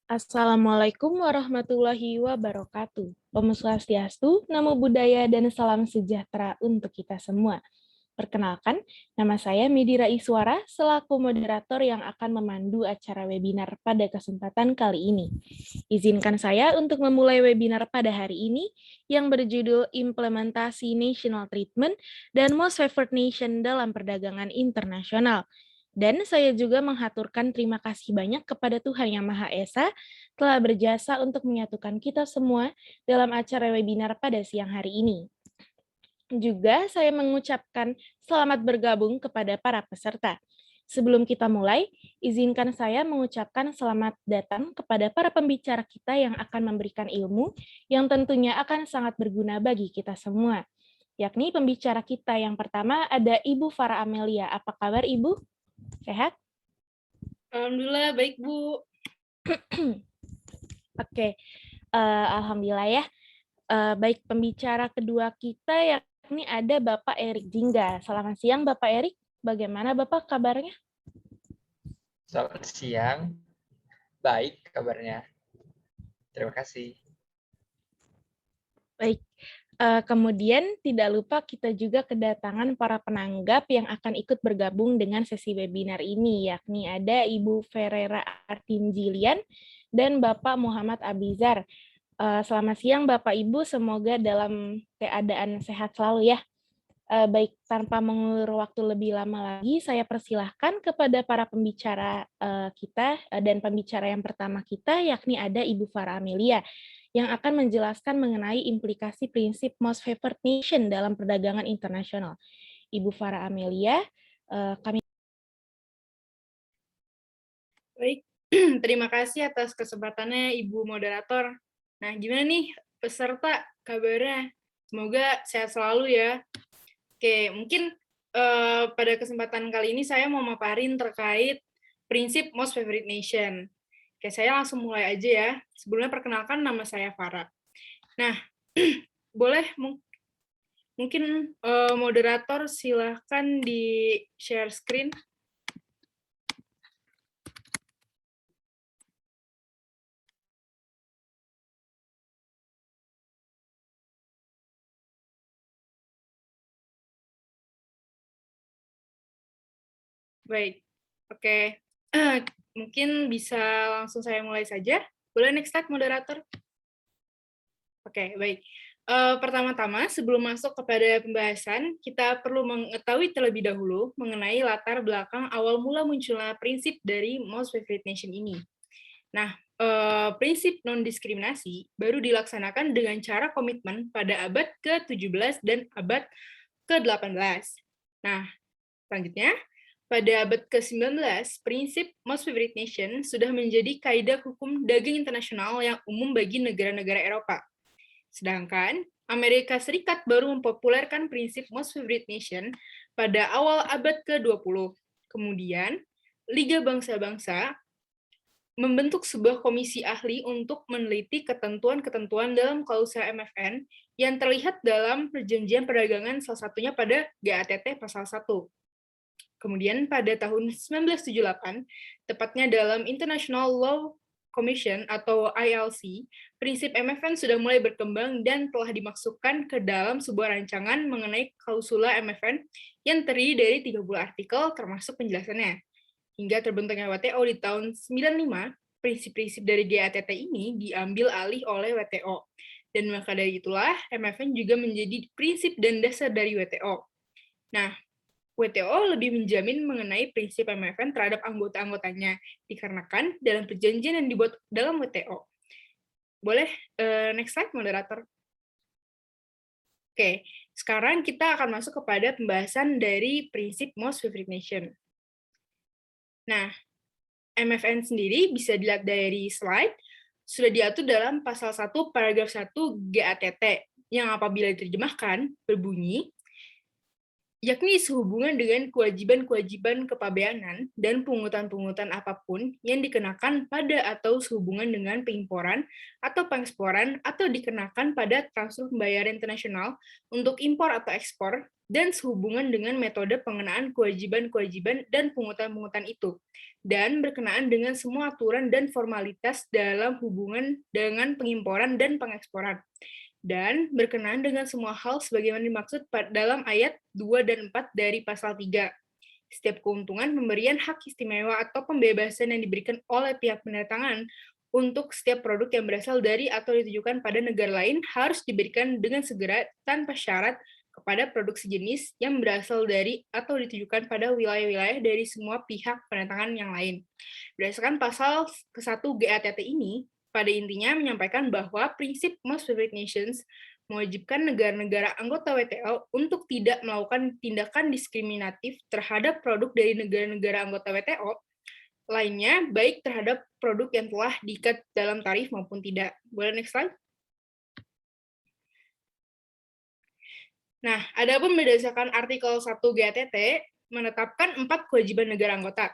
Assalamualaikum warahmatullahi wabarakatuh. Om Swastiastu, Namo Buddhaya, dan salam sejahtera untuk kita semua. Perkenalkan, nama saya Midira Iswara, selaku moderator yang akan memandu acara webinar pada kesempatan kali ini. Izinkan saya untuk memulai webinar pada hari ini yang berjudul Implementasi National Treatment dan Most Favored Nation dalam Perdagangan Internasional. Dan saya juga menghaturkan terima kasih banyak kepada Tuhan Yang Maha Esa telah berjasa untuk menyatukan kita semua dalam acara webinar pada siang hari ini. Juga saya mengucapkan selamat bergabung kepada para peserta. Sebelum kita mulai, izinkan saya mengucapkan selamat datang kepada para pembicara kita yang akan memberikan ilmu yang tentunya akan sangat berguna bagi kita semua. Yakni pembicara kita yang pertama ada Ibu Farah Amelia. Apa kabar Ibu? Sehat? Alhamdulillah, baik Bu. Oke, alhamdulillah ya. Baik, pembicara kedua kita yakni ada Bapak Erik Jingga. Selamat siang Bapak Erik, bagaimana Bapak kabarnya? Selamat siang, baik kabarnya. Terima kasih. Baik, kemudian tidak lupa kita juga kedatangan para penanggap yang akan ikut bergabung dengan sesi webinar ini, yakni ada Ibu Ferreira Artinjilian dan Bapak Muhammad Abizar. Selamat siang Bapak Ibu, semoga dalam keadaan sehat selalu ya. Baik, tanpa mengulur waktu lebih lama lagi, saya persilahkan kepada para pembicara kita, dan pembicara yang pertama kita, yakni ada Ibu Farah Amelia, yang akan menjelaskan mengenai implikasi prinsip Most Favored Nation dalam perdagangan internasional. Ibu Farah Amelia, kami... Baik, terima kasih atas kesempatannya Ibu Moderator. Nah, gimana nih peserta kabarnya? Semoga sehat selalu ya. Oke, mungkin pada kesempatan kali ini saya mau maparin terkait prinsip Most Favored Nation. Oke, saya langsung mulai aja ya. Sebelumnya perkenalkan, nama saya Farah. Nah, boleh mungkin moderator silahkan di share screen. Baik, oke. Mungkin bisa langsung saya mulai saja. Boleh next slide, moderator? Oke, baik. Pertama-tama, sebelum masuk kepada pembahasan, kita perlu mengetahui terlebih dahulu mengenai latar belakang awal mula munculnya prinsip dari Most Favored Nation ini. Nah, prinsip non-diskriminasi baru dilaksanakan dengan cara komitmen pada abad ke-17 dan abad ke-18. Nah, selanjutnya, pada abad ke-19, prinsip Most Favored Nation sudah menjadi kaidah hukum dagang internasional yang umum bagi negara-negara Eropa. Sedangkan Amerika Serikat baru mempopulerkan prinsip Most Favored Nation pada awal abad ke-20. Kemudian, Liga Bangsa-Bangsa membentuk sebuah komisi ahli untuk meneliti ketentuan-ketentuan dalam klausul MFN yang terlihat dalam perjanjian perdagangan, salah satunya pada GATT pasal 1. Kemudian pada tahun 1978, tepatnya dalam International Law Commission atau ILC, prinsip MFN sudah mulai berkembang dan telah dimasukkan ke dalam sebuah rancangan mengenai klausula MFN yang terdiri dari 30 artikel termasuk penjelasannya. Hingga terbentuknya WTO di tahun 95, prinsip-prinsip dari GATT ini diambil alih oleh WTO. Dan maka dari itulah MFN juga menjadi prinsip dan dasar dari WTO. Nah, WTO lebih menjamin mengenai prinsip MFN terhadap anggota-anggotanya, dikarenakan dalam perjanjian yang dibuat dalam WTO. Boleh next slide, moderator? Oke, sekarang kita akan masuk kepada pembahasan dari prinsip Most Favored Nation. Nah, MFN sendiri bisa dilihat dari slide, sudah diatur dalam pasal 1 paragraf 1 GATT, yang apabila diterjemahkan berbunyi, yakni sehubungan dengan kewajiban-kewajiban kepabeanan dan pungutan-pungutan apapun yang dikenakan pada atau sehubungan dengan pengimporan atau pengeksporan atau dikenakan pada transfer pembayaran internasional untuk impor atau ekspor dan sehubungan dengan metode pengenaan kewajiban-kewajiban dan pungutan-pungutan itu, dan berkenaan dengan semua aturan dan formalitas dalam hubungan dengan pengimporan dan pengeksporan, dan berkenaan dengan semua hal sebagaimana dimaksud dalam ayat 2 dan 4 dari pasal 3. Setiap keuntungan, pemberian hak istimewa atau pembebasan yang diberikan oleh pihak pendatangan untuk setiap produk yang berasal dari atau ditujukan pada negara lain harus diberikan dengan segera tanpa syarat kepada produk sejenis yang berasal dari atau ditujukan pada wilayah-wilayah dari semua pihak pendatangan yang lain. Berdasarkan pasal ke-1 GATT ini, pada intinya menyampaikan bahwa prinsip Most Favored Nations mewajibkan negara-negara anggota WTO untuk tidak melakukan tindakan diskriminatif terhadap produk dari negara-negara anggota WTO lainnya, baik terhadap produk yang telah diikat dalam tarif maupun tidak. Boleh next slide? Nah, adapun berdasarkan artikel 1 GATT menetapkan 4 kewajiban negara anggota.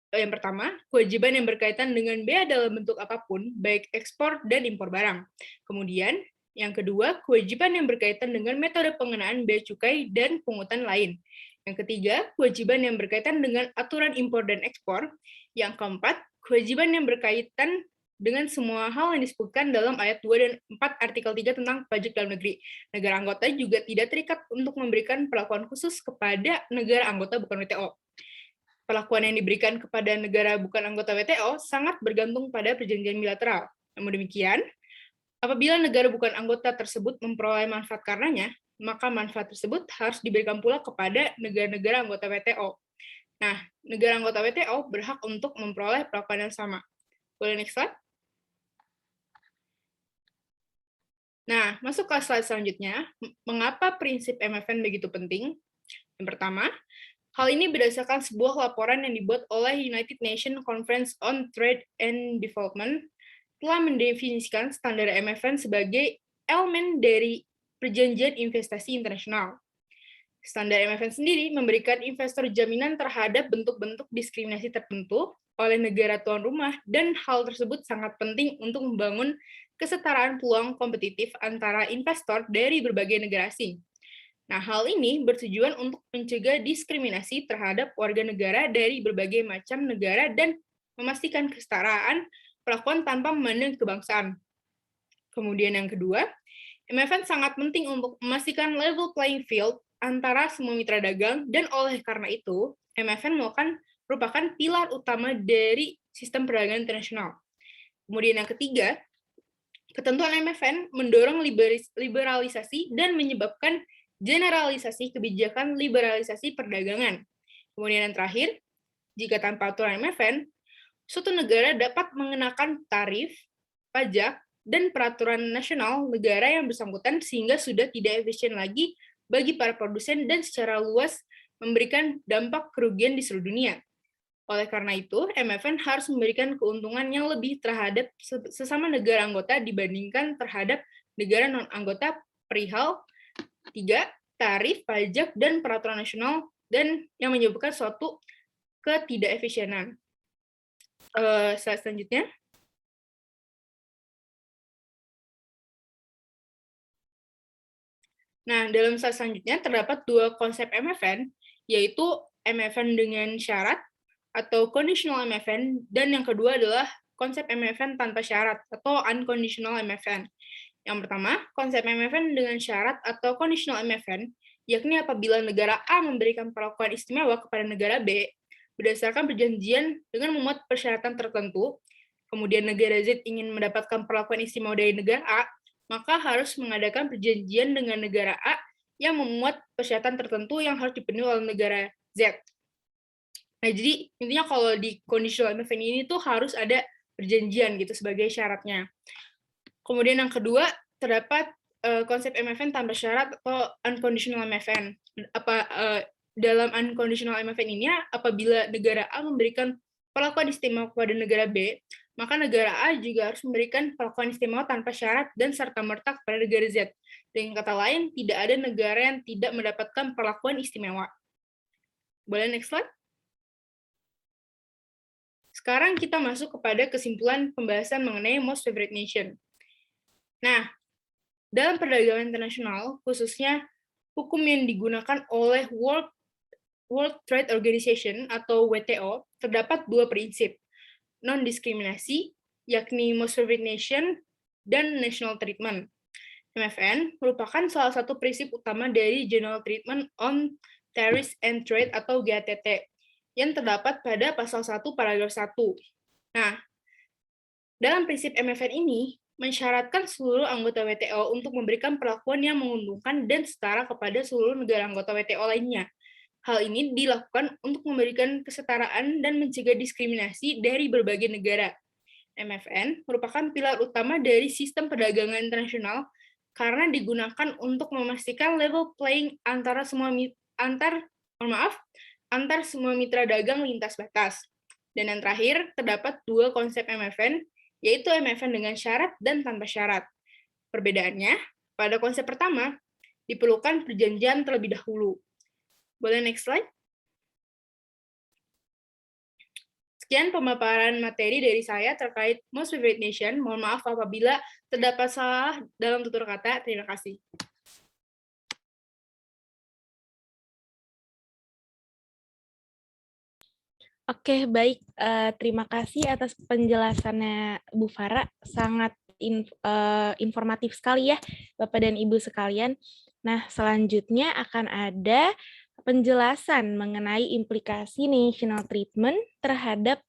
Yang pertama, kewajiban yang berkaitan dengan bea dalam bentuk apapun, baik ekspor dan impor barang. Kemudian, yang kedua, kewajiban yang berkaitan dengan metode pengenaan bea cukai dan pungutan lain. Yang ketiga, kewajiban yang berkaitan dengan aturan impor dan ekspor. Yang keempat, kewajiban yang berkaitan dengan semua hal yang disebutkan dalam ayat 2 dan 4 artikel 3 tentang pajak dalam negeri. Negara anggota juga tidak terikat untuk memberikan perlakuan khusus kepada negara anggota bukan WTO. Perlakuan yang diberikan kepada negara bukan anggota WTO sangat bergantung pada perjanjian bilateral. Namun demikian, apabila negara bukan anggota tersebut memperoleh manfaat karenanya, maka manfaat tersebut harus diberikan pula kepada negara-negara anggota WTO. Nah, negara anggota WTO berhak untuk memperoleh perlakuan yang sama. Boleh next slide? Nah, masuk ke slide selanjutnya, mengapa prinsip MFN begitu penting? Yang pertama, hal ini berdasarkan sebuah laporan yang dibuat oleh United Nations Conference on Trade and Development telah mendefinisikan standar MFN sebagai elemen dari perjanjian investasi internasional. Standar MFN sendiri memberikan investor jaminan terhadap bentuk-bentuk diskriminasi tertentu oleh negara tuan rumah, dan hal tersebut sangat penting untuk membangun kesetaraan peluang kompetitif antara investor dari berbagai negara asing. Nah, hal ini bertujuan untuk mencegah diskriminasi terhadap warga negara dari berbagai macam negara dan memastikan kesetaraan perlakuan tanpa memandang kebangsaan. Kemudian yang kedua, MFN sangat penting untuk memastikan level playing field antara semua mitra dagang, dan oleh karena itu, MFN merupakan pilar utama dari sistem perdagangan internasional. Kemudian yang ketiga, ketentuan MFN mendorong liberalisasi dan menyebabkan generalisasi kebijakan liberalisasi perdagangan. Kemudian yang terakhir, jika tanpa aturan MFN, suatu negara dapat mengenakan tarif, pajak, dan peraturan nasional negara yang bersangkutan sehingga sudah tidak efisien lagi bagi para produsen dan secara luas memberikan dampak kerugian di seluruh dunia. Oleh karena itu, MFN harus memberikan keuntungan yang lebih terhadap sesama negara anggota dibandingkan terhadap negara non-anggota perihal 3. Tarif, pajak, dan peraturan nasional, dan yang menyebabkan suatu ketidakefisienan. Slide selanjutnya. Nah, dalam slide selanjutnya terdapat dua konsep MFN, yaitu MFN dengan syarat atau conditional MFN, dan yang kedua adalah konsep MFN tanpa syarat atau unconditional MFN. Yang pertama, konsep MFN dengan syarat atau conditional MFN, yakni apabila negara A memberikan perlakuan istimewa kepada negara B berdasarkan perjanjian dengan memuat persyaratan tertentu, kemudian negara Z ingin mendapatkan perlakuan istimewa dari negara A, maka harus mengadakan perjanjian dengan negara A yang memuat persyaratan tertentu yang harus dipenuhi oleh negara Z. Nah, jadi intinya kalau di conditional MFN ini tuh harus ada perjanjian gitu sebagai syaratnya. Kemudian yang kedua, terdapat konsep MFN tanpa syarat atau unconditional MFN. Dalam unconditional MFN ini, apabila negara A memberikan perlakuan istimewa kepada negara B, maka negara A juga harus memberikan perlakuan istimewa tanpa syarat dan serta-merta kepada negara Z. Dengan kata lain, tidak ada negara yang tidak mendapatkan perlakuan istimewa. Boleh next slide? Sekarang kita masuk kepada kesimpulan pembahasan mengenai Most Favored Nation. Nah, dalam perdagangan internasional, khususnya hukum yang digunakan oleh World Trade Organization atau WTO, terdapat dua prinsip, non-diskriminasi, yakni Most Favored Nation, dan National Treatment. MFN merupakan salah satu prinsip utama dari General Treatment on Tariffs and Trade atau GATT, yang terdapat pada pasal 1 paragraf 1. Nah, dalam prinsip MFN ini, mensyaratkan seluruh anggota WTO untuk memberikan perlakuan yang menguntungkan dan setara kepada seluruh negara anggota WTO lainnya. Hal ini dilakukan untuk memberikan kesetaraan dan mencegah diskriminasi dari berbagai negara. MFN merupakan pilar utama dari sistem perdagangan internasional karena digunakan untuk memastikan level playing antara semua mitra dagang lintas batas. Dan yang terakhir, terdapat dua konsep MFN, yaitu MFN dengan syarat dan tanpa syarat. Perbedaannya, pada konsep pertama, diperlukan perjanjian terlebih dahulu. Boleh next slide? Sekian pemaparan materi dari saya terkait Most Favored Nation. Mohon maaf apabila terdapat salah dalam tutur kata. Terima kasih. Oke, baik. Terima kasih atas penjelasannya Bu Farah. Sangat informatif sekali ya, Bapak dan Ibu sekalian. Nah, selanjutnya akan ada penjelasan mengenai implikasi national treatment terhadap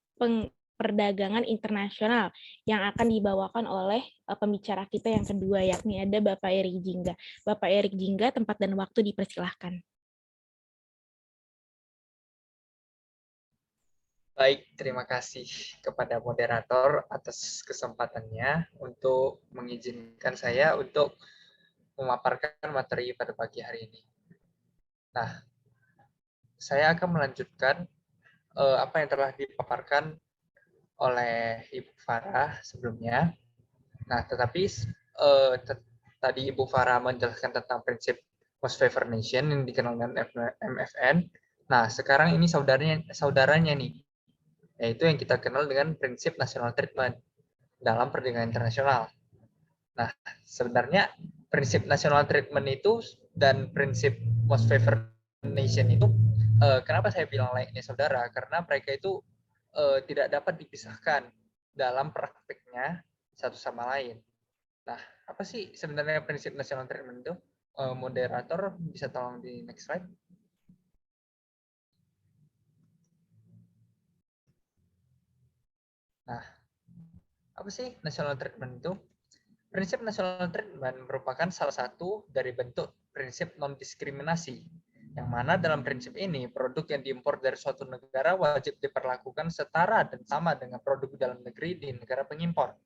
perdagangan internasional yang akan dibawakan oleh pembicara kita yang kedua, yakni ada Bapak Erik Jingga. Bapak Erik Jingga, tempat dan waktu dipersilahkan. Baik, terima kasih kepada moderator atas kesempatannya untuk mengizinkan saya untuk memaparkan materi pada pagi hari ini. Nah, saya akan melanjutkan apa yang telah dipaparkan oleh Ibu Farah sebelumnya. Nah, tetapi tadi Ibu Farah menjelaskan tentang prinsip Most Favored Nation yang dikenal dengan MFN. Nah, sekarang ini saudaranya nih, yaitu yang kita kenal dengan prinsip national treatment dalam perdagangan internasional. Nah, sebenarnya prinsip national treatment itu dan prinsip most favored nation itu, kenapa saya bilang layaknya saudara? Karena mereka itu tidak dapat dipisahkan dalam praktiknya satu sama lain. Nah, apa sih sebenarnya prinsip national treatment itu? Moderator bisa tolong di next slide. Nah, apa sih national treatment itu? Prinsip national treatment merupakan salah satu dari bentuk prinsip non-diskriminasi, yang mana dalam prinsip ini produk yang diimpor dari suatu negara wajib diperlakukan setara dan sama dengan produk dalam negeri di negara pengimpor.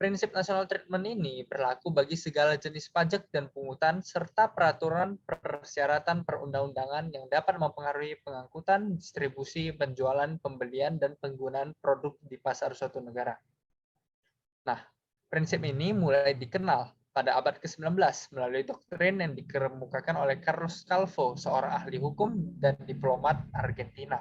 Prinsip national treatment ini berlaku bagi segala jenis pajak dan pungutan serta peraturan persyaratan perundang-undangan yang dapat mempengaruhi pengangkutan, distribusi, penjualan, pembelian, dan penggunaan produk di pasar suatu negara. Nah, prinsip ini mulai dikenal pada abad ke-19 melalui doktrin yang dikemukakan oleh Carlos Calvo, seorang ahli hukum dan diplomat Argentina.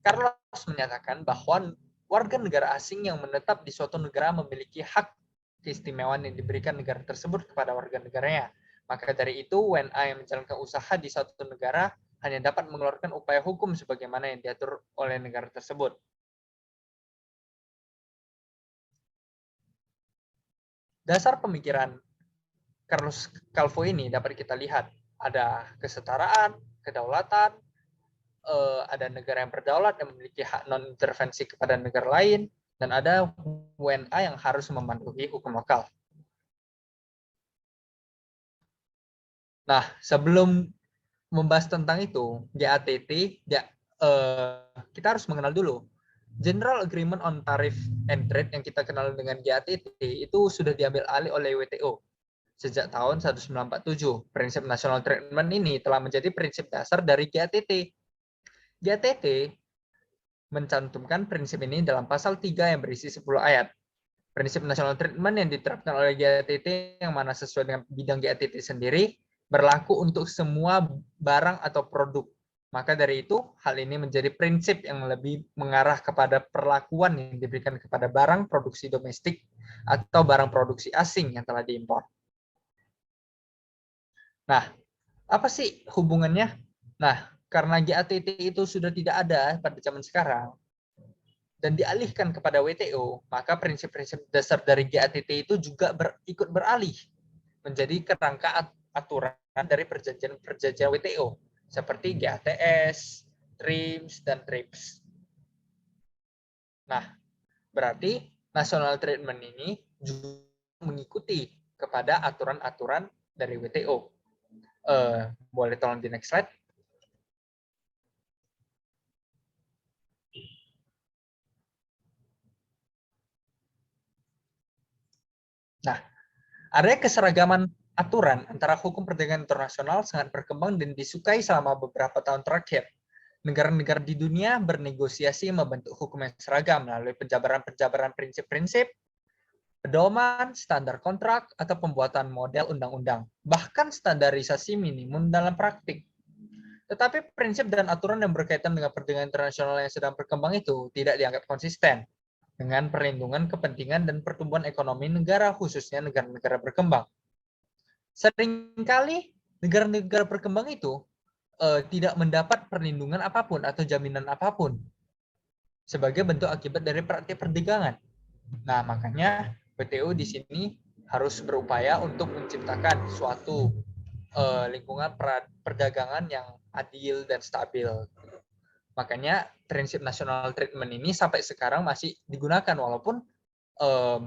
Carlos menyatakan bahwa warga negara asing yang menetap di suatu negara memiliki hak keistimewaan yang diberikan negara tersebut kepada warga negaranya. Maka dari itu, WNA yang menjalankan usaha di suatu negara hanya dapat mengeluarkan upaya hukum sebagaimana yang diatur oleh negara tersebut. Dasar pemikiran Carlos Calvo ini dapat kita lihat. Ada kesetaraan, kedaulatan, ada negara yang berdaulat yang memiliki hak non-intervensi kepada negara lain, dan ada WNA yang harus mematuhi hukum lokal. Nah, sebelum membahas tentang itu, GATT, kita harus mengenal dulu. General Agreement on Tariff and Trade yang kita kenal dengan GATT itu sudah diambil alih oleh WTO sejak tahun 1947. Prinsip national treatment ini telah menjadi prinsip dasar dari GATT. GATT mencantumkan prinsip ini dalam pasal 3 yang berisi 10 ayat. Prinsip national treatment yang diterapkan oleh GATT yang mana sesuai dengan bidang GATT sendiri berlaku untuk semua barang atau produk. Maka dari itu, hal ini menjadi prinsip yang lebih mengarah kepada perlakuan yang diberikan kepada barang produksi domestik atau barang produksi asing yang telah diimpor. Nah, apa sih hubungannya? Nah, karena GATT itu sudah tidak ada pada zaman sekarang dan dialihkan kepada WTO, maka prinsip-prinsip dasar dari GATT itu juga ikut beralih menjadi kerangka aturan dari perjanjian WTO seperti GATS, TRIPS, dan TRIPS. Nah, berarti national treatment ini juga mengikuti kepada aturan-aturan dari WTO. Boleh tolong di next slide. Nah, adanya keseragaman aturan antara hukum perdagangan internasional sangat berkembang dan disukai selama beberapa tahun terakhir. Negara-negara di dunia bernegosiasi membentuk hukum yang seragam melalui penjabaran-penjabaran prinsip-prinsip, pedoman, standar kontrak, atau pembuatan model undang-undang, bahkan standarisasi minimum dalam praktik. Tetapi prinsip dan aturan yang berkaitan dengan perdagangan internasional yang sedang berkembang itu tidak dianggap konsisten dengan perlindungan kepentingan dan pertumbuhan ekonomi negara, khususnya negara-negara berkembang. Seringkali negara-negara berkembang itu tidak mendapat perlindungan apapun atau jaminan apapun sebagai bentuk akibat dari praktik perdagangan. Nah, makanya WTO di sini harus berupaya untuk menciptakan suatu lingkungan perdagangan yang adil dan stabil. Makanya prinsip national treatment ini sampai sekarang masih digunakan walaupun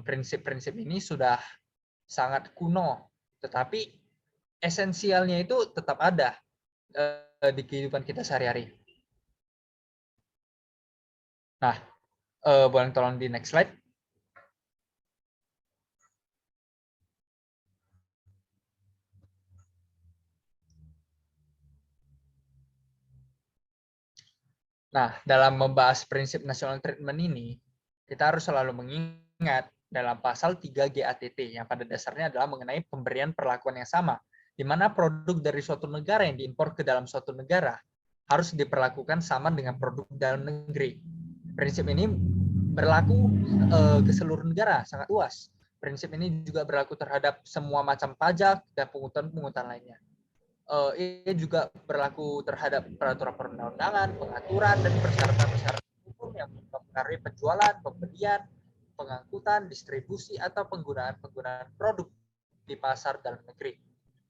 prinsip-prinsip ini sudah sangat kuno, tetapi esensialnya itu tetap ada di kehidupan kita sehari-hari. Nah, boleh tolong di next slide. Nah, dalam membahas prinsip national treatment ini, kita harus selalu mengingat dalam pasal 3 GATT yang pada dasarnya adalah mengenai pemberian perlakuan yang sama, di mana produk dari suatu negara yang diimpor ke dalam suatu negara harus diperlakukan sama dengan produk dalam negeri. Prinsip ini berlaku ke seluruh negara, sangat luas. Prinsip ini juga berlaku terhadap semua macam pajak dan pungutan-pungutan lainnya. Ini juga berlaku terhadap peraturan perundang-undangan, pengaturan, dan persyaratan-persyaratan hukum yang mempengaruhi penjualan, pembelian, pengangkutan, distribusi, atau penggunaan produk di pasar dalam negeri.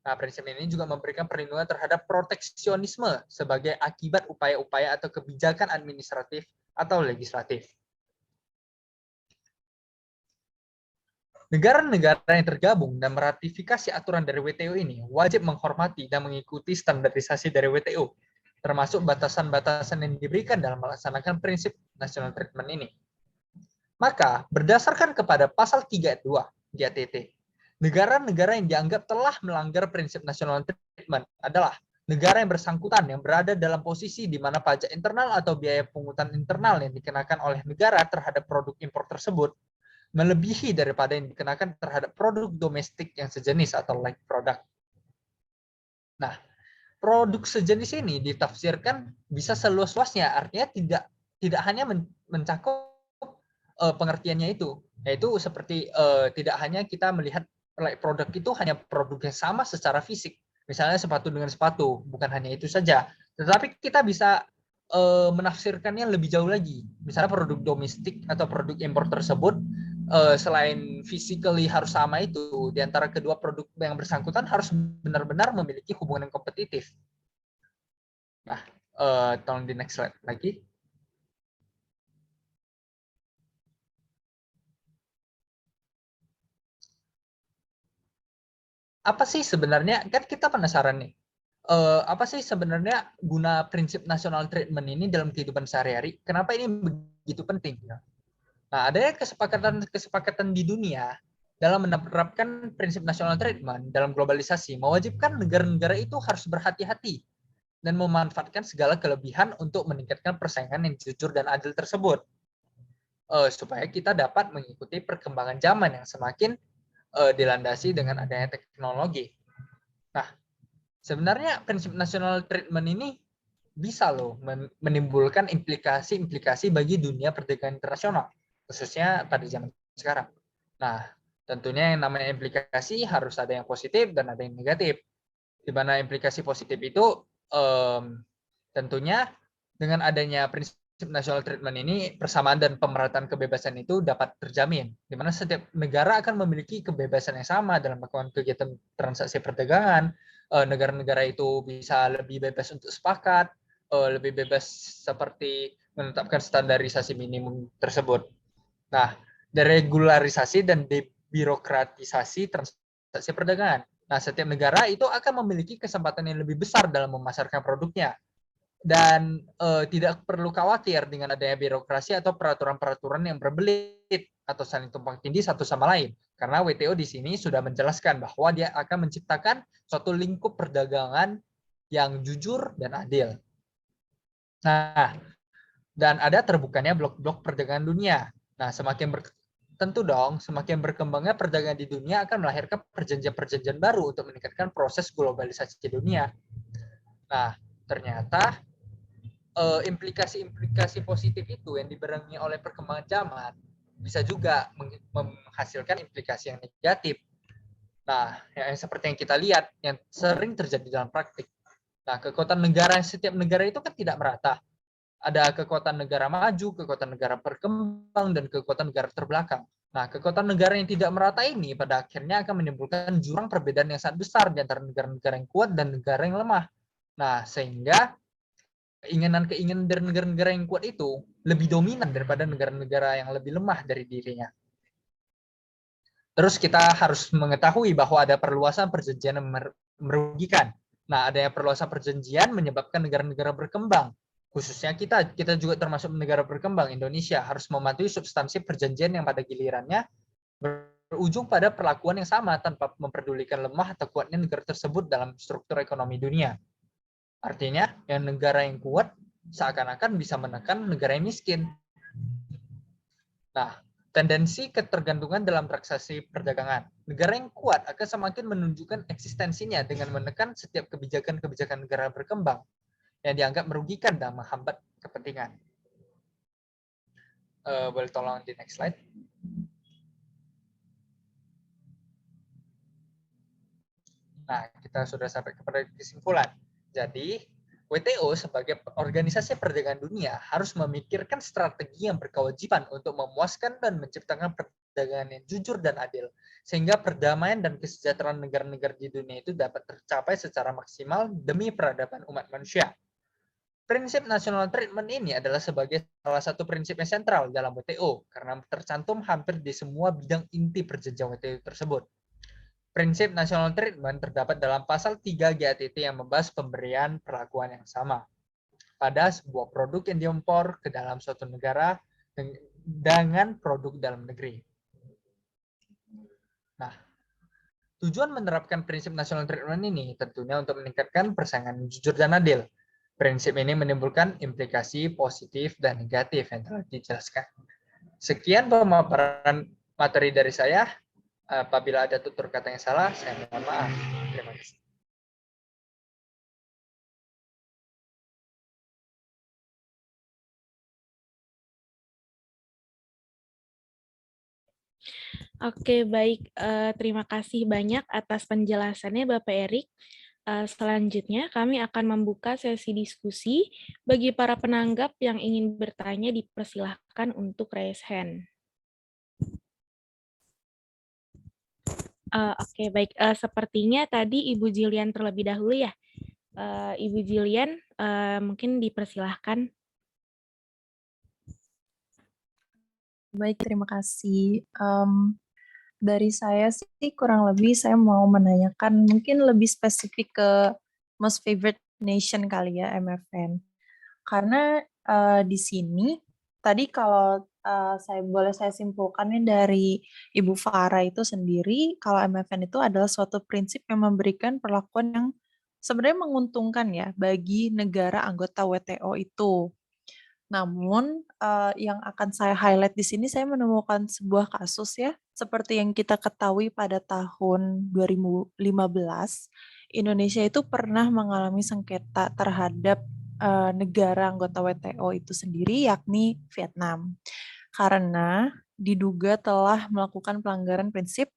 Nah, prinsip ini juga memberikan perlindungan terhadap proteksionisme sebagai akibat upaya-upaya atau kebijakan administratif atau legislatif. Negara-negara yang tergabung dan meratifikasi aturan dari WTO ini wajib menghormati dan mengikuti standarisasi dari WTO, termasuk batasan-batasan yang diberikan dalam melaksanakan prinsip national treatment ini. Maka, berdasarkan kepada pasal 32 GATT, negara-negara yang dianggap telah melanggar prinsip national treatment adalah negara yang bersangkutan yang berada dalam posisi di mana pajak internal atau biaya pungutan internal yang dikenakan oleh negara terhadap produk impor tersebut melebihi daripada yang dikenakan terhadap produk domestik yang sejenis atau like product. Nah, produk sejenis ini ditafsirkan bisa seluas-luasnya, artinya tidak hanya mencakup pengertiannya itu, yaitu seperti tidak hanya kita melihat like produk itu hanya produk yang sama secara fisik, misalnya sepatu dengan sepatu, bukan hanya itu saja, tetapi kita bisa menafsirkannya lebih jauh lagi, misalnya produk domestik atau produk impor tersebut selain physically harus sama itu, di antara kedua produk yang bersangkutan harus benar-benar memiliki hubungan yang kompetitif. Nah, tolong di next slide lagi. Apa sih sebenarnya, kan kita penasaran nih, apa sih sebenarnya guna prinsip national treatment ini dalam kehidupan sehari-hari? Kenapa ini begitu penting? Nah, adanya kesepakatan di dunia dalam menerapkan prinsip national treatment dalam globalisasi mewajibkan negara-negara itu harus berhati-hati dan memanfaatkan segala kelebihan untuk meningkatkan persaingan yang jujur dan adil tersebut, supaya kita dapat mengikuti perkembangan zaman yang semakin dilandasi dengan adanya teknologi. Nah, sebenarnya prinsip national treatment ini bisa loh menimbulkan implikasi-implikasi bagi dunia perdagangan internasional, khususnya pada zaman sekarang. Nah, tentunya yang namanya implikasi harus ada yang positif dan ada yang negatif. Di mana implikasi positif itu tentunya dengan adanya prinsip national treatment ini, persamaan dan pemerataan kebebasan itu dapat terjamin, di mana setiap negara akan memiliki kebebasan yang sama dalam melakukan kegiatan transaksi perdagangan. Negara-negara itu bisa lebih bebas untuk sepakat, lebih bebas seperti menetapkan standarisasi minimum tersebut. Nah, deregularisasi dan debirokratisasi transaksi perdagangan. Nah, setiap negara itu akan memiliki kesempatan yang lebih besar dalam memasarkan produknya. Dan tidak perlu khawatir dengan adanya birokrasi atau peraturan-peraturan yang berbelit atau saling tumpang tindih satu sama lain. Karena WTO di sini sudah menjelaskan bahwa dia akan menciptakan suatu lingkup perdagangan yang jujur dan adil. Nah, dan ada terbukanya blok-blok perdagangan dunia. Nah, tentu dong, semakin berkembangnya perdagangan di dunia akan melahirkan perjanjian-perjanjian baru untuk meningkatkan proses globalisasi dunia. Nah, ternyata implikasi-implikasi positif itu yang dibarengi oleh perkembangan zaman bisa juga menghasilkan implikasi yang negatif. Nah, yang seperti yang kita lihat, yang sering terjadi dalam praktik. Nah, kekuatan negara, setiap negara itu kan tidak merata. Ada kekuatan negara maju, kekuatan negara berkembang, dan kekuatan negara terbelakang. Nah, kekuatan negara yang tidak merata ini pada akhirnya akan menimbulkan jurang perbedaan yang sangat besar di antara negara-negara yang kuat dan negara yang lemah. Nah, sehingga keinginan dari negara-negara yang kuat itu lebih dominan daripada negara-negara yang lebih lemah dari dirinya. Terus kita harus mengetahui bahwa ada perluasan perjanjian yang merugikan. Nah, adanya perluasan perjanjian menyebabkan negara-negara berkembang. Khususnya kita juga termasuk negara berkembang, Indonesia, harus mematuhi substansi perjanjian yang pada gilirannya berujung pada perlakuan yang sama tanpa memperdulikan lemah atau kuatnya negara tersebut dalam struktur ekonomi dunia. Artinya, yang negara yang kuat seakan-akan bisa menekan negara yang miskin. Nah, tendensi ketergantungan dalam transaksi perdagangan. Negara yang kuat akan semakin menunjukkan eksistensinya dengan menekan setiap kebijakan-kebijakan negara berkembang yang dianggap merugikan dan menghambat kepentingan. Boleh tolong di next slide. Nah, kita sudah sampai kepada kesimpulan. Jadi, WTO sebagai organisasi perdagangan dunia harus memikirkan strategi yang berkewajiban untuk memuaskan dan menciptakan perdagangan yang jujur dan adil, sehingga perdamaian dan kesejahteraan negara-negara di dunia itu dapat tercapai secara maksimal demi peradaban umat manusia. Prinsip national treatment ini adalah sebagai salah satu prinsip yang sentral dalam WTO, karena tercantum hampir di semua bidang inti perjanjian WTO tersebut. Prinsip national treatment terdapat dalam pasal 3 GATT yang membahas pemberian perlakuan yang sama pada sebuah produk yang diimpor ke dalam suatu negara dengan produk dalam negeri. Nah, tujuan menerapkan prinsip national treatment ini tentunya untuk meningkatkan persaingan jujur dan adil. Prinsip ini menimbulkan implikasi positif dan negatif yang telah dijelaskan. Sekian pemaparan materi dari saya. Apabila ada tutur kata yang salah, saya mohon maaf. Terima kasih. Oke, baik. Terima kasih banyak atas penjelasannya, Bapak Erik. Selanjutnya, kami akan membuka sesi diskusi. Bagi para penanggap yang ingin bertanya, dipersilahkan untuk raise hand. Oke, baik. Sepertinya tadi Ibu Jilian terlebih dahulu ya. Ibu Jilian, mungkin dipersilahkan. Baik, terima kasih. Dari saya sih kurang lebih saya mau menanyakan mungkin lebih spesifik ke most favorite nation kali ya, MFN. Karena di sini tadi kalau saya simpulkannya dari Ibu Farah itu sendiri, kalau MFN itu adalah suatu prinsip yang memberikan perlakuan yang sebenarnya menguntungkan ya bagi negara anggota WTO itu. Namun yang akan saya highlight di sini saya menemukan sebuah kasus ya, seperti yang kita ketahui pada tahun 2015, Indonesia itu pernah mengalami sengketa terhadap negara anggota WTO itu sendiri, yakni Vietnam. Karena diduga telah melakukan pelanggaran prinsip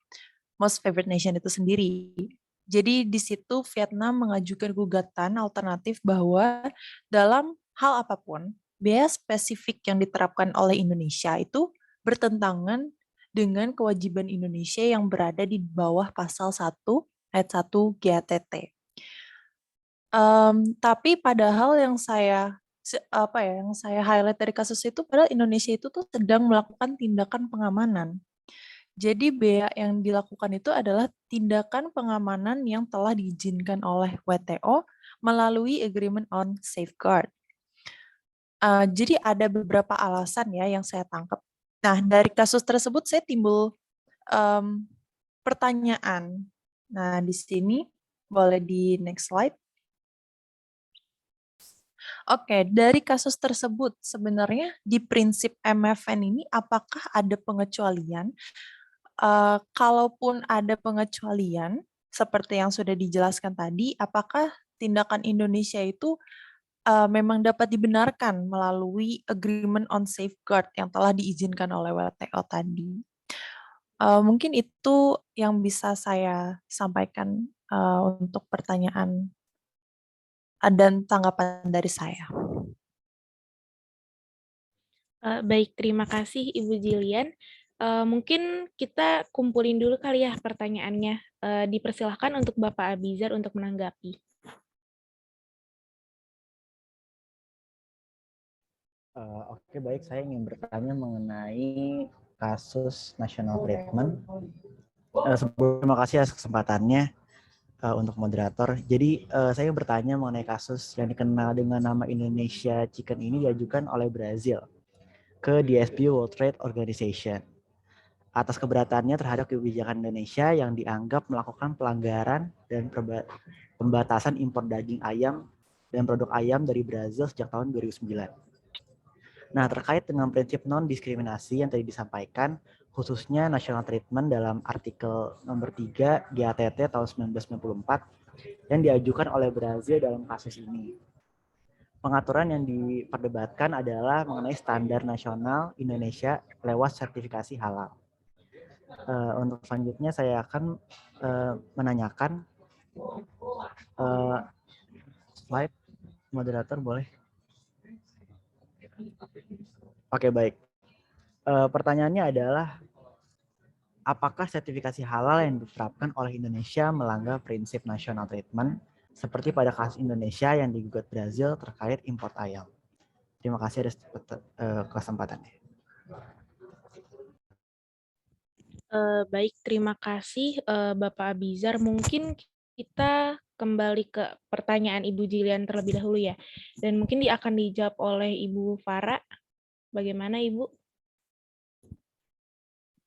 most favored nation itu sendiri. Jadi di situ Vietnam mengajukan gugatan alternatif bahwa dalam hal apapun, biaya spesifik yang diterapkan oleh Indonesia itu bertentangan dengan kewajiban Indonesia yang berada di bawah pasal 1 ayat 1 GATT. Tapi padahal yang saya yang saya highlight dari kasus itu, padahal Indonesia itu tuh sedang melakukan tindakan pengamanan. Jadi bea yang dilakukan itu adalah tindakan pengamanan yang telah diizinkan oleh WTO melalui Agreement on Safeguard. Jadi ada beberapa alasan ya yang saya tangkap. Nah, dari kasus tersebut saya timbul pertanyaan. Nah, di sini boleh di next slide. Oke, dari kasus tersebut sebenarnya di prinsip MFN ini apakah ada pengecualian? Kalaupun ada pengecualian, seperti yang sudah dijelaskan tadi, apakah tindakan Indonesia itu memang dapat dibenarkan melalui Agreement on Safeguard yang telah diizinkan oleh WTO tadi? Mungkin itu yang bisa saya sampaikan untuk pertanyaan dan tanggapan dari saya. Baik, terima kasih Ibu Jilian. Mungkin kita kumpulin dulu kali ya pertanyaannya. Dipersilahkan untuk Bapak Abizar untuk menanggapi. Oke, baik. Saya ingin bertanya mengenai kasus national treatment. Terima kasih atas kesempatannya untuk moderator. Jadi saya bertanya mengenai kasus yang dikenal dengan nama Indonesia Chicken ini diajukan oleh Brazil ke DSP World Trade Organization atas keberatannya terhadap kebijakan Indonesia yang dianggap melakukan pelanggaran dan pembatasan impor daging ayam dan produk ayam dari Brazil sejak tahun 2009. Nah, terkait dengan prinsip non-diskriminasi yang tadi disampaikan, khususnya national treatment dalam artikel nomor 3 GATT tahun 1994 yang diajukan oleh Brazil dalam kasus ini. Pengaturan yang diperdebatkan adalah mengenai standar nasional Indonesia lewat sertifikasi halal. Untuk selanjutnya saya akan menanyakan slide moderator boleh. Oke, baik. Pertanyaannya adalah apakah sertifikasi halal yang diterapkan oleh Indonesia melanggar prinsip national treatment seperti pada kasus Indonesia yang digugat Brazil terkait impor ayam? Terima kasih atas kesempatannya. Baik, terima kasih Bapak Abizar. Mungkin kita kembali ke pertanyaan Ibu Jilian terlebih dahulu ya. Dan mungkin akan dijawab oleh Ibu Farah. Bagaimana Ibu?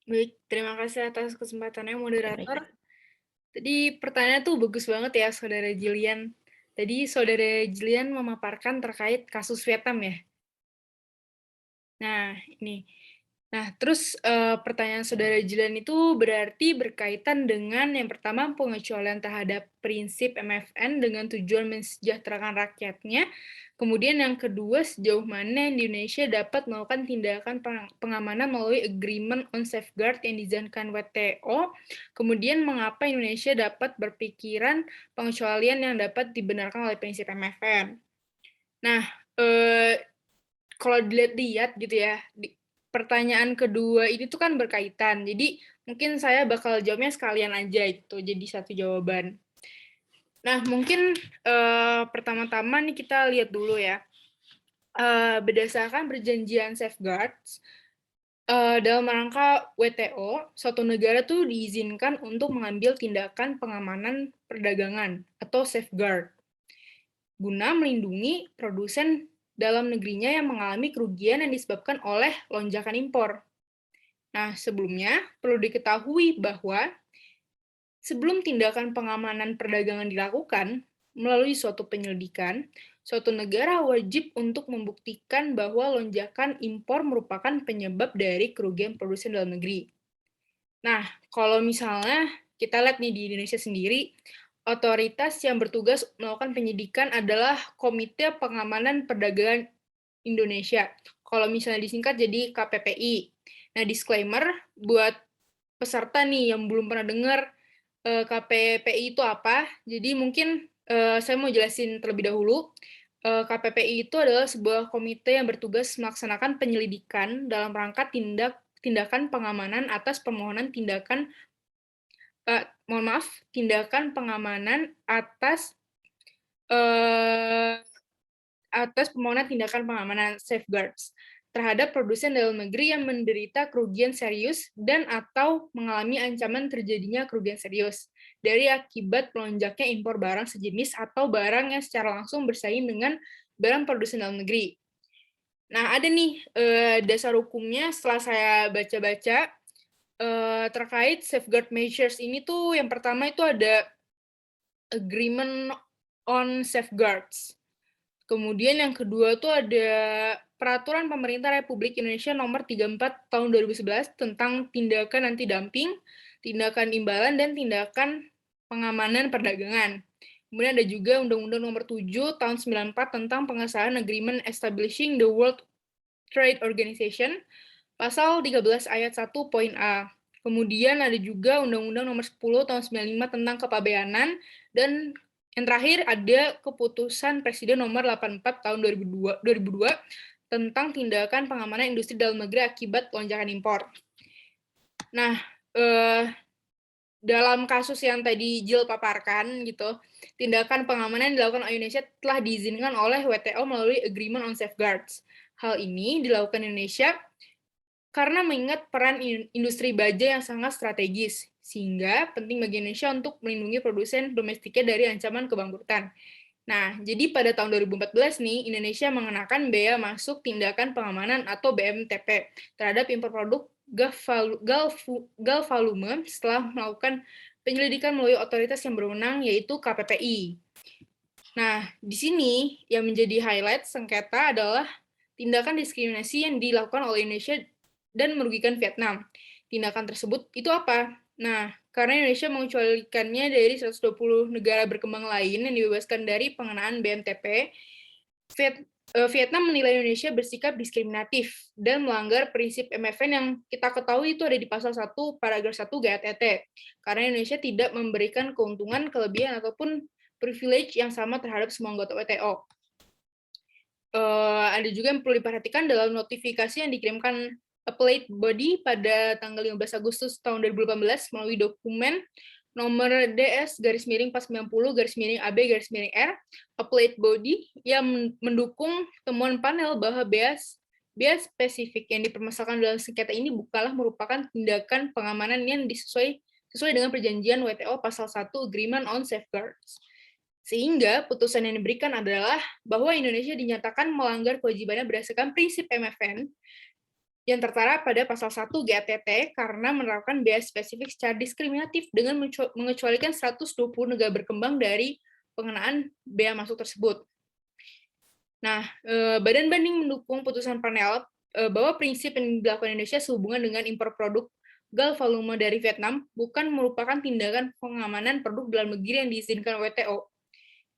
Baik, terima kasih atas kesempatannya moderator. Tadi pertanyaannya tuh bagus banget ya Saudara Jilian. Tadi Saudara Jilian memaparkan terkait kasus Vietnam ya. Nah, ini. Nah, terus pertanyaan Saudara Jilian itu berarti berkaitan dengan yang pertama pengecualian terhadap prinsip MFN dengan tujuan mensejahterakan rakyatnya. Kemudian yang kedua, sejauh mana Indonesia dapat melakukan tindakan pengamanan melalui Agreement on Safeguard yang diizinkan WTO. Kemudian mengapa Indonesia dapat berpikiran pengecualian yang dapat dibenarkan oleh prinsip MFN. Nah, kalau dilihat-lihat gitu ya, pertanyaan kedua ini tuh kan berkaitan. Jadi mungkin saya bakal jawabnya sekalian aja itu, jadi satu jawaban. Nah, mungkin pertama-tama nih kita lihat dulu ya. Berdasarkan perjanjian safeguards, dalam rangka WTO, suatu negara tuh diizinkan untuk mengambil tindakan pengamanan perdagangan atau safeguard guna melindungi produsen dalam negerinya yang mengalami kerugian yang disebabkan oleh lonjakan impor. Nah, sebelumnya perlu diketahui bahwa sebelum tindakan pengamanan perdagangan dilakukan melalui suatu penyelidikan, suatu negara wajib untuk membuktikan bahwa lonjakan impor merupakan penyebab dari kerugian produsen dalam negeri. Nah, kalau misalnya kita lihat nih di Indonesia sendiri, otoritas yang bertugas melakukan penyidikan adalah Komite Pengamanan Perdagangan Indonesia. Kalau misalnya disingkat jadi KPPI. Nah, disclaimer buat peserta nih yang belum pernah dengar, KPPI itu apa. Jadi mungkin saya mau jelasin terlebih dahulu. KPPI itu adalah sebuah komite yang bertugas melaksanakan penyelidikan dalam rangka tindakan pengamanan atas permohonan tindakan tindakan pengamanan atas permohonan tindakan pengamanan safeguards terhadap produsen dalam negeri yang menderita kerugian serius dan atau mengalami ancaman terjadinya kerugian serius dari akibat melonjaknya impor barang sejenis atau barang yang secara langsung bersaing dengan barang produsen dalam negeri. Nah, ada nih dasar hukumnya setelah saya baca-baca terkait safeguard measures ini tuh yang pertama itu ada Agreement on Safeguards. Kemudian yang kedua tuh ada Peraturan Pemerintah Republik Indonesia Nomor 34 Tahun 2011 tentang tindakan anti-dumping, tindakan imbalan, dan tindakan pengamanan perdagangan. Kemudian ada juga Undang-Undang Nomor 7 Tahun 94 tentang pengesahan Agreement Establishing the World Trade Organization, Pasal 13 ayat 1 poin A. Kemudian ada juga Undang-Undang Nomor 10 Tahun 95 tentang kepabeanan, dan yang terakhir ada Keputusan Presiden Nomor 84 Tahun 2002 tentang tindakan pengamanan industri dalam negeri akibat lonjakan impor. Nah, dalam kasus yang tadi Jill paparkan gitu, tindakan pengamanan yang dilakukan oleh Indonesia telah diizinkan oleh WTO melalui Agreement on Safeguards. Hal ini dilakukan Indonesia karena mengingat peran industri baja yang sangat strategis, sehingga penting bagi Indonesia untuk melindungi produsen domestiknya dari ancaman kebangkrutan. Nah, jadi pada tahun 2014 nih, Indonesia mengenakan bea masuk tindakan pengamanan atau BMTP terhadap impor produk Galvalume setelah melakukan penyelidikan melalui otoritas yang berwenang, yaitu KPPI. Nah, di sini yang menjadi highlight sengketa adalah tindakan diskriminasi yang dilakukan oleh Indonesia dan merugikan Vietnam. Tindakan tersebut itu apa? Nah, karena Indonesia mengecualikannya dari 120 negara berkembang lain yang dibebaskan dari pengenaan BMTP, Vietnam menilai Indonesia bersikap diskriminatif dan melanggar prinsip MFN yang kita ketahui itu ada di pasal 1 paragraf 1 GATT. Karena Indonesia tidak memberikan keuntungan, kelebihan, ataupun privilege yang sama terhadap semua anggota WTO. Ada juga yang perlu diperhatikan dalam notifikasi yang dikirimkan Appellate Body pada tanggal 15 Agustus tahun 2018 melalui dokumen nomor DS-490-AB-R, Appellate Body yang mendukung temuan panel bahwa bea spesifik yang dipermasalahkan dalam sengketa ini bukanlah merupakan tindakan pengamanan yang sesuai dengan perjanjian WTO pasal 1 Agreement on Safeguards. Sehingga putusan yang diberikan adalah bahwa Indonesia dinyatakan melanggar kewajibannya berdasarkan prinsip MFN yang tertera pada pasal 1 GATT karena menerapkan bea spesifik secara diskriminatif dengan mengecualikan 120 negara berkembang dari pengenaan bea masuk tersebut. Nah, Badan Banding mendukung putusan panel bahwa prinsip yang dilakukan Indonesia sehubungan dengan impor produk Galvalume dari Vietnam bukan merupakan tindakan pengamanan produk dalam negeri yang diizinkan WTO.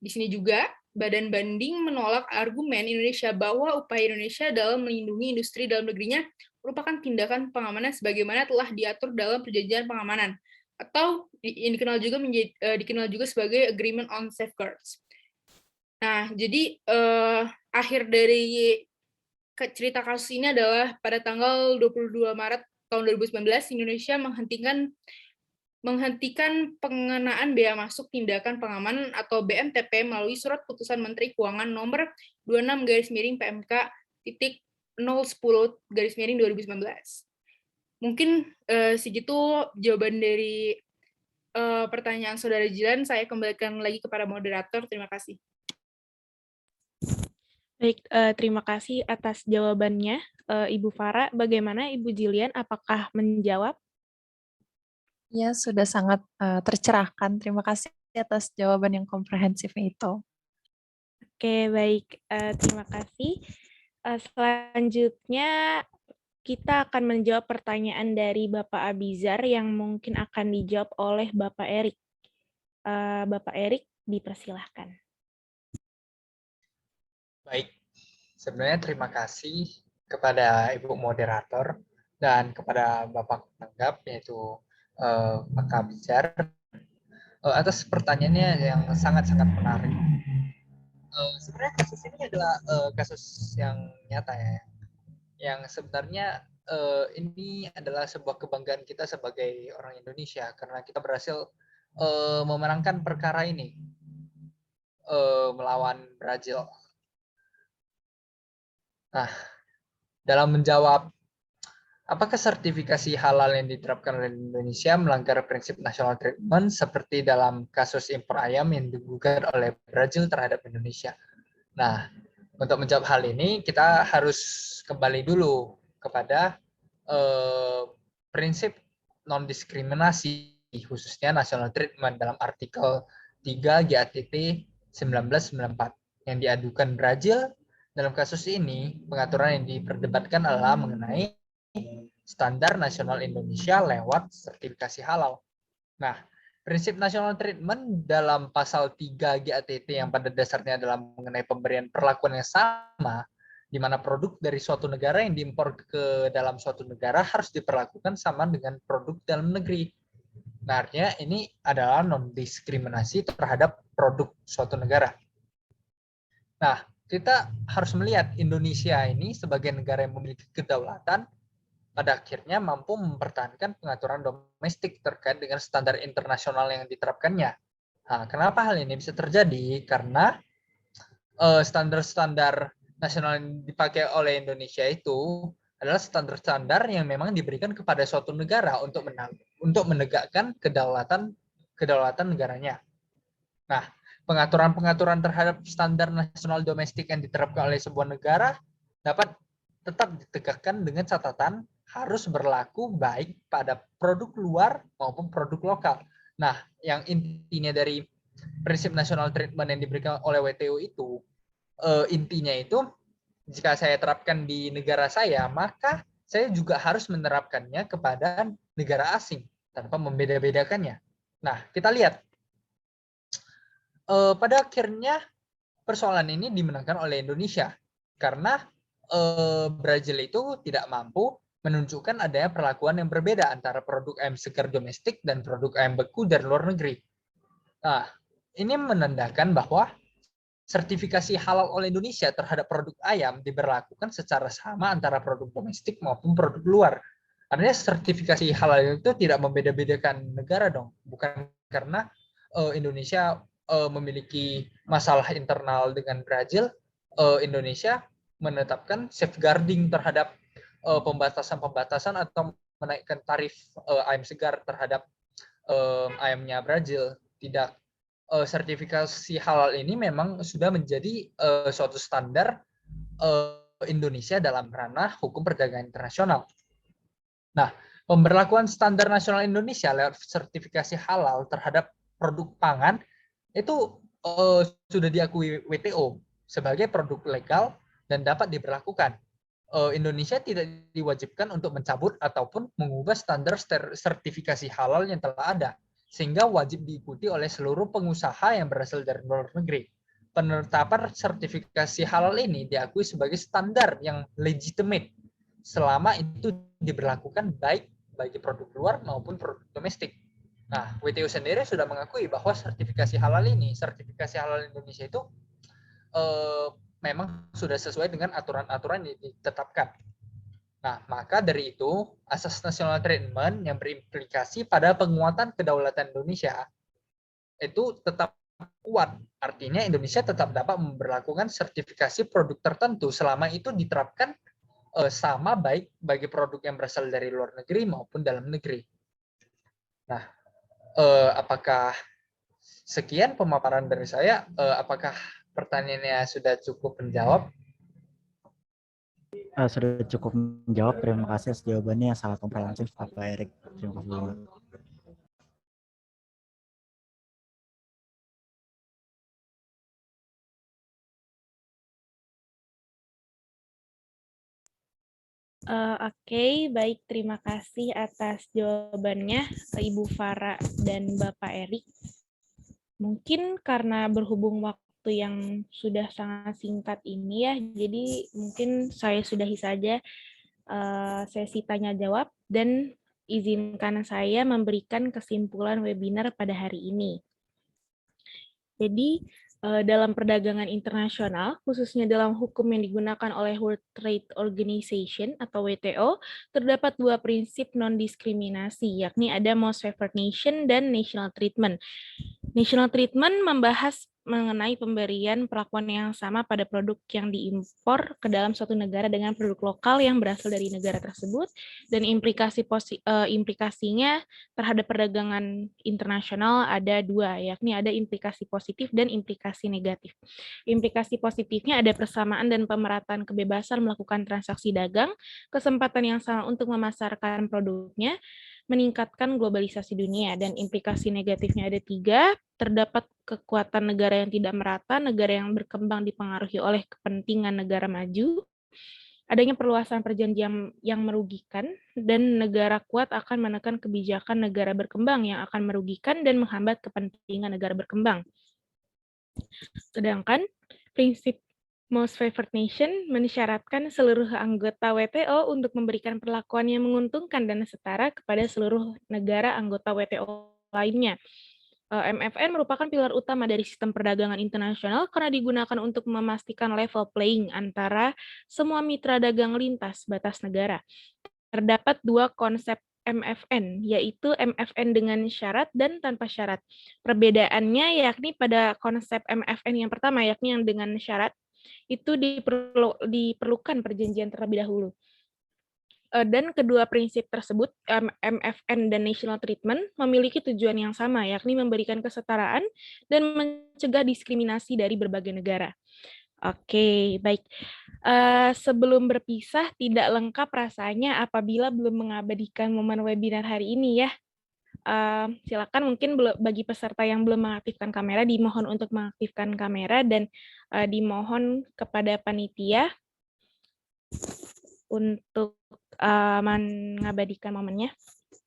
Di sini juga, Badan Banding menolak argumen Indonesia bahwa upaya Indonesia dalam melindungi industri dalam negerinya merupakan tindakan pengamanan sebagaimana telah diatur dalam perjanjian pengamanan, atau yang dikenal juga sebagai Agreement on Safeguards. Nah, jadi akhir dari cerita kasus ini adalah pada tanggal 22 Maret tahun 2019, Indonesia menghentikan pengenaan bea masuk tindakan pengamanan atau BMTP melalui surat putusan Menteri Keuangan nomor 26/PMK.010/2019. Mungkin segitu jawaban dari pertanyaan Saudara Jilan. Saya kembalikan lagi kepada moderator. Terima kasih. Baik, terima kasih atas jawabannya, Ibu Farah. Bagaimana Ibu Jilian, apakah menjawab? Ya, sudah sangat tercerahkan. Terima kasih atas jawaban yang komprehensif itu. Oke, baik. Terima kasih. Selanjutnya, kita akan menjawab pertanyaan dari Bapak Abizar yang mungkin akan dijawab oleh Bapak Erik. Bapak Erik, dipersilahkan. Baik, sebenarnya terima kasih kepada Ibu Moderator dan kepada Bapak Penanggap, yaitu Pak Abizar, atas pertanyaannya yang sangat-sangat menarik. Sebenarnya kasus ini adalah kasus yang nyata ya, yang sebenarnya ini adalah sebuah kebanggaan kita sebagai orang Indonesia karena kita berhasil memenangkan perkara ini melawan Brazil. Nah, dalam menjawab apakah sertifikasi halal yang diterapkan oleh Indonesia melanggar prinsip national treatment seperti dalam kasus impor ayam yang digugat oleh Brazil terhadap Indonesia? Nah, untuk menjawab hal ini kita harus kembali dulu kepada prinsip non-diskriminasi khususnya national treatment dalam artikel 3 GATT 1994 yang diadukan Brazil. Dalam kasus ini, pengaturan yang diperdebatkan adalah mengenai standar nasional Indonesia lewat sertifikasi halal. Nah, prinsip national treatment dalam pasal 3 GATT yang pada dasarnya adalah mengenai pemberian perlakuan yang sama, di mana produk dari suatu negara yang diimpor ke dalam suatu negara harus diperlakukan sama dengan produk dalam negeri. Nah, artinya ini adalah non-diskriminasi terhadap produk suatu negara. Nah, kita harus melihat Indonesia ini sebagai negara yang memiliki kedaulatan, pada akhirnya mampu mempertahankan pengaturan domestik terkait dengan standar internasional yang diterapkannya. Nah, kenapa hal ini bisa terjadi? Karena standar-standar nasional yang dipakai oleh Indonesia itu adalah standar-standar yang memang diberikan kepada suatu negara untuk menegakkan kedaulatan negaranya. Nah, pengaturan-pengaturan terhadap standar nasional domestik yang diterapkan oleh sebuah negara dapat tetap ditegakkan dengan catatan harus berlaku baik pada produk luar maupun produk lokal. Nah, yang intinya dari prinsip national treatment yang diberikan oleh WTO itu, intinya itu jika saya terapkan di negara saya, maka saya juga harus menerapkannya kepada negara asing tanpa membeda-bedakannya. Nah, kita lihat pada akhirnya persoalan ini dimenangkan oleh Indonesia karena Brazil itu tidak mampu menunjukkan adanya perlakuan yang berbeda antara produk ayam segar domestik dan produk ayam beku dari luar negeri. Nah, ini menandakan bahwa sertifikasi halal oleh Indonesia terhadap produk ayam diberlakukan secara sama antara produk domestik maupun produk luar. Artinya sertifikasi halal itu tidak membeda-bedakan negara dong, bukan karena Indonesia memiliki masalah internal dengan Brazil, Indonesia menetapkan safeguarding terhadap pembatasan-pembatasan atau menaikkan tarif ayam segar terhadap ayamnya Brazil. Tidak, sertifikasi halal ini memang sudah menjadi suatu standar Indonesia dalam ranah hukum perdagangan internasional. Nah, pemberlakuan standar nasional Indonesia lewat sertifikasi halal terhadap produk pangan itu sudah diakui WTO sebagai produk legal dan dapat diberlakukan. Indonesia tidak diwajibkan untuk mencabut ataupun mengubah standar sertifikasi halal yang telah ada, sehingga wajib diikuti oleh seluruh pengusaha yang berasal dari luar negeri. Penetapan sertifikasi halal ini diakui sebagai standar yang legitimate selama itu diberlakukan baik bagi produk luar maupun produk domestik. Nah, WTO sendiri sudah mengakui bahwa sertifikasi halal Indonesia itu memang sudah sesuai dengan aturan-aturan yang ditetapkan. Nah, maka dari itu, asas national treatment yang berimplikasi pada penguatan kedaulatan Indonesia itu tetap kuat. Artinya Indonesia tetap dapat memberlakukan sertifikasi produk tertentu selama itu diterapkan sama baik bagi produk yang berasal dari luar negeri maupun dalam negeri. Nah, apakah sekian pemaparan dari saya? Apakah pertanyaannya sudah cukup menjawab? Sudah cukup menjawab. Terima kasih atas jawabannya yang sangat komprehensif, Pak Erik. Terima kasih banget. Oke, baik. Terima kasih atas jawabannya, Ibu Farah dan Bapak Erik. Mungkin karena berhubung waktu yang sudah sangat singkat ini ya, jadi mungkin saya sudahi saja sesi tanya jawab dan izinkan saya memberikan kesimpulan webinar pada hari ini. Jadi, dalam perdagangan internasional, khususnya dalam hukum yang digunakan oleh World Trade Organization atau WTO, terdapat dua prinsip non-diskriminasi, yakni ada most favored nation dan national treatment. National treatment membahas mengenai pemberian perlakuan yang sama pada produk yang diimpor ke dalam suatu negara dengan produk lokal yang berasal dari negara tersebut, dan implikasinya terhadap perdagangan internasional ada dua, yakni ada implikasi positif dan implikasi negatif. Implikasi positifnya ada persamaan dan pemerataan kebebasan melakukan transaksi dagang, kesempatan yang sama untuk memasarkan produknya, meningkatkan globalisasi dunia, dan implikasi negatifnya ada tiga. Terdapat kekuatan negara yang tidak merata, negara yang berkembang dipengaruhi oleh kepentingan negara maju, adanya perluasan perjanjian yang merugikan, dan negara kuat akan menekan kebijakan negara berkembang yang akan merugikan dan menghambat kepentingan negara berkembang. Sedangkan prinsip most favored nation mensyaratkan seluruh anggota WTO untuk memberikan perlakuan yang menguntungkan dan setara kepada seluruh negara anggota WTO lainnya. MFN merupakan pilar utama dari sistem perdagangan internasional karena digunakan untuk memastikan level playing antara semua mitra dagang lintas batas negara. Terdapat dua konsep MFN, yaitu MFN dengan syarat dan tanpa syarat. Perbedaannya yakni pada konsep MFN yang pertama, yakni yang dengan syarat, itu diperlukan perjanjian terlebih dahulu. Dan kedua prinsip tersebut, MFN dan national treatment, memiliki tujuan yang sama, yakni memberikan kesetaraan dan mencegah diskriminasi dari berbagai negara. Oke, baik. Sebelum berpisah, tidak lengkap rasanya apabila belum mengabadikan momen webinar hari ini ya. Silakan mungkin bagi peserta yang belum mengaktifkan kamera, dimohon untuk mengaktifkan kamera dan dimohon kepada panitia untuk mengabadikan momennya.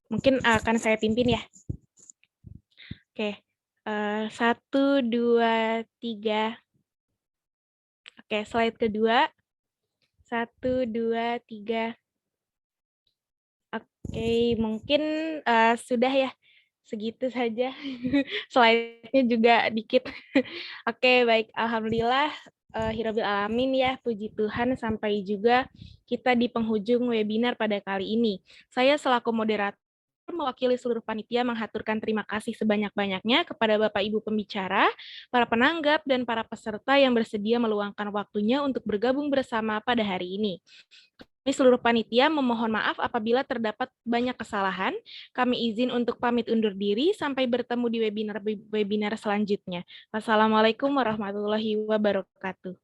Mungkin akan saya pimpin ya. Oke, 1, 2, 3. Oke, slide kedua. 1, 2, 3. Oke, mungkin sudah ya. Segitu saja. Slide-nya juga dikit. Oke, baik. Alhamdulillah. Hirobil alamin ya, puji Tuhan sampai juga kita di penghujung webinar pada kali ini. Saya selaku moderator mewakili seluruh panitia menghaturkan terima kasih sebanyak-banyaknya kepada Bapak Ibu pembicara, para penanggap, dan para peserta yang bersedia meluangkan waktunya untuk bergabung bersama pada hari ini. Kami seluruh panitia memohon maaf apabila terdapat banyak kesalahan. Kami izin untuk pamit undur diri sampai bertemu di webinar selanjutnya. Wassalamualaikum warahmatullahi wabarakatuh.